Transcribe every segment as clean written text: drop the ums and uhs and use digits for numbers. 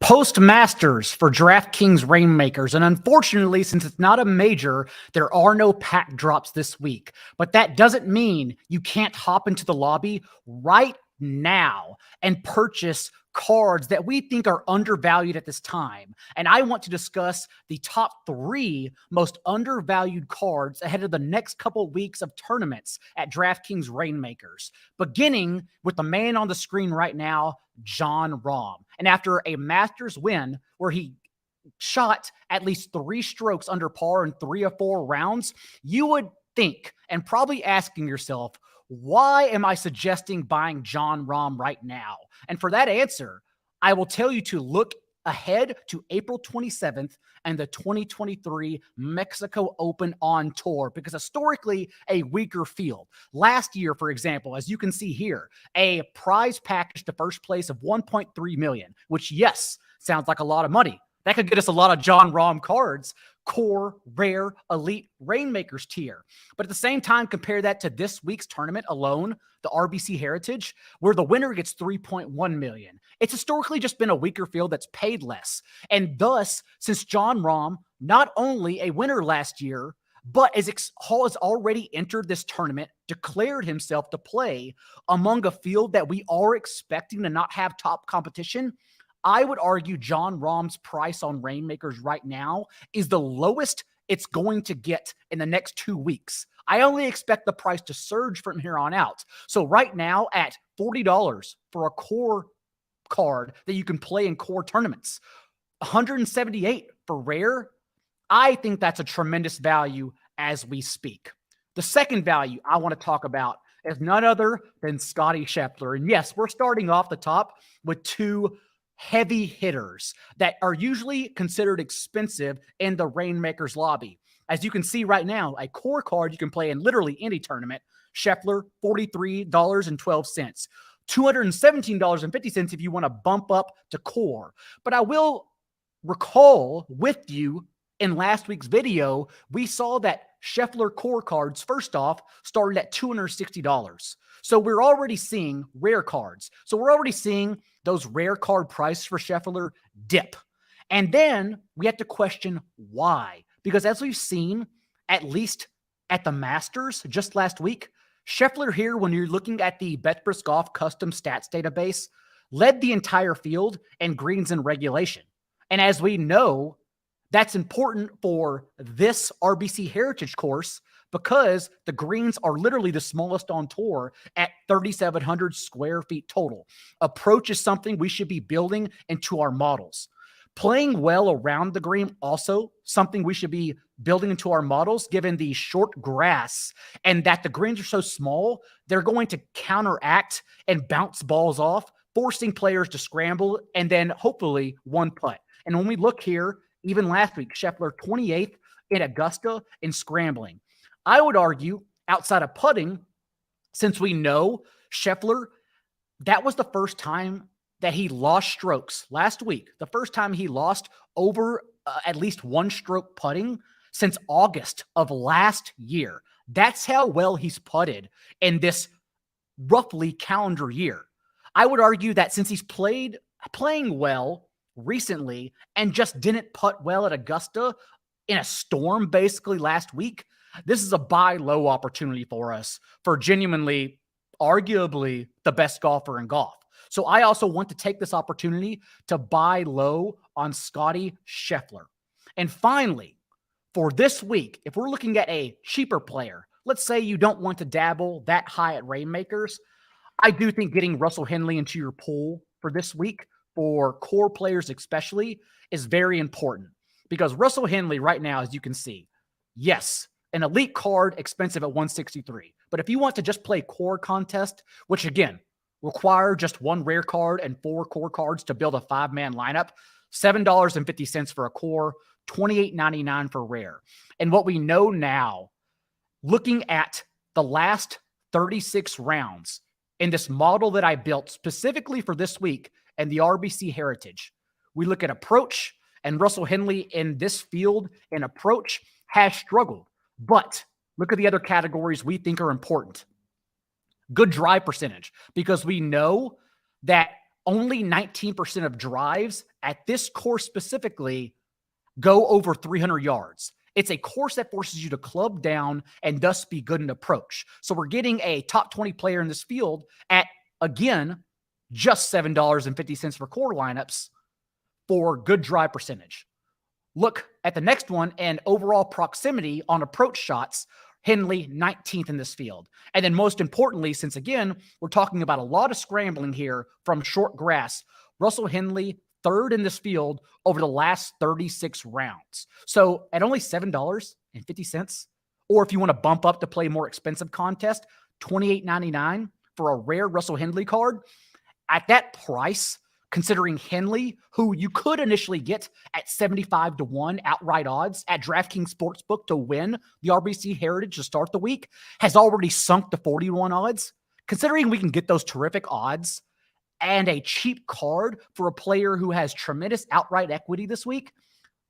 Postmasters for DraftKings Reignmakers. And unfortunately, since it's not a major, there are no pack drops this week. But that doesn't mean you can't hop into the lobby right now and purchase cards that we think are undervalued at this time. And I want to discuss the top 3 most undervalued cards ahead of the next couple of weeks of tournaments at DraftKings Reignmakers, beginning with the man on the screen right now, Jon Rahm. And after a Masters win where he shot at least 3 strokes under par in 3 or 4 rounds, you would think, and probably asking yourself, why am I suggesting buying Jon Rahm right now? And for that answer, I will tell you to look ahead to April 27th and the 2023 Mexico Open on tour, because historically a weaker field. Last year, for example, as you can see here, a prize package to first place of $1.3 million, which, yes, sounds like a lot of money. That could get us a lot of Jon Rahm cards, core, rare, elite Reignmakers tier. But at the same time, compare that to this week's tournament alone, the RBC Heritage, where the winner gets $3.1 million. It's historically just been a weaker field that's paid less. And thus, since Jon Rahm, not only a winner last year, but has already entered this tournament, declared himself to play among a field that we are expecting to not have top competition, I would argue Jon Rahm's price on Reignmakers right now is the lowest it's going to get in the next 2 weeks. I only expect the price to surge from here on out. So right now at $40 for a core card that you can play in core tournaments, $178 for rare, I think that's a tremendous value as we speak. The second value I want to talk about is none other than Scottie Scheffler. And yes, we're starting off the top with 2 heavy hitters that are usually considered expensive in the Reignmakers lobby. As you can see right now, a core card you can play in literally any tournament, Scheffler, $43.12. $217.50 if you want to bump up to core. But I will recall with you in last week's video, we saw that Scheffler core cards, first off, started at $260. So we're already seeing rare cards. So we're already seeing those rare card prices for Scheffler dip. And then we have to question why. Because as we've seen, at least at the Masters just last week, Scheffler here, when you're looking at the Betsperts Golf custom stats database, led the entire field in greens and regulation. And as we know, that's important for this RBC Heritage course because the greens are literally the smallest on tour at 3,700 square feet total. Approach is something we should be building into our models. Playing well around the green, also something we should be building into our models, given the short grass and that the greens are so small, they're going to counteract and bounce balls off, forcing players to scramble and then hopefully one putt. And when we look here, even last week, Scheffler 28th in Augusta in scrambling. I would argue outside of putting, since we know Scheffler, that was the first time that he lost strokes last week. The first time he lost over at least 1 stroke putting since August of last year. That's how well he's putted in this roughly calendar year. I would argue that since he's playing well recently and just didn't putt well at Augusta in a storm basically last week, this is a buy low opportunity for us for genuinely, arguably the best golfer in golf. So I also want to take this opportunity to buy low on Scottie Scheffler. And finally, for this week, if we're looking at a cheaper player, let's say you don't want to dabble that high at Reignmakers, I do think getting Russell Henley into your pool for this week, for core players especially, is very important. Because Russell Henley right now, as you can see, yes, an elite card, expensive at $163. But if you want to just play core contest, which again, require just 1 rare card and 4 core cards to build a 5-man lineup, $7.50 for a core, $28.99 for rare. And what we know now, looking at the last 36 rounds in this model that I built specifically for this week and the RBC Heritage, we look at approach, and Russell Henley in this field in approach has struggled. But look at the other categories we think are important. Good drive percentage, because we know that only 19% of drives at this course specifically go over 300 yards. It's a course that forces you to club down and thus be good in approach. So we're getting a top 20 player in this field at, again, just $7.50 for core lineups for good drive percentage. Look at the next one and overall proximity on approach shots. Henley 19th in this field. And then most importantly, since again, we're talking about a lot of scrambling here from short grass, Russell Henley third in this field over the last 36 rounds. So at only $7.50, or if you want to bump up to play a more expensive contest, $28.99 for a rare Russell Henley card. At that price, considering Henley, who you could initially get at 75-1 outright odds at DraftKings Sportsbook to win the RBC Heritage to start the week, has already sunk to 41 odds. Considering we can get those terrific odds and a cheap card for a player who has tremendous outright equity this week,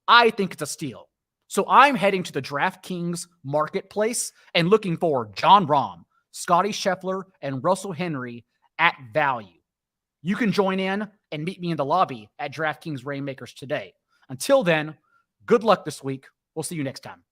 I think it's a steal. So I'm heading to the DraftKings marketplace and looking for Jon Rahm, Scottie Scheffler, and Russell Henley at value. You can join in and meet me in the lobby at DraftKings Reignmakers today. Until then, good luck this week. We'll see you next time.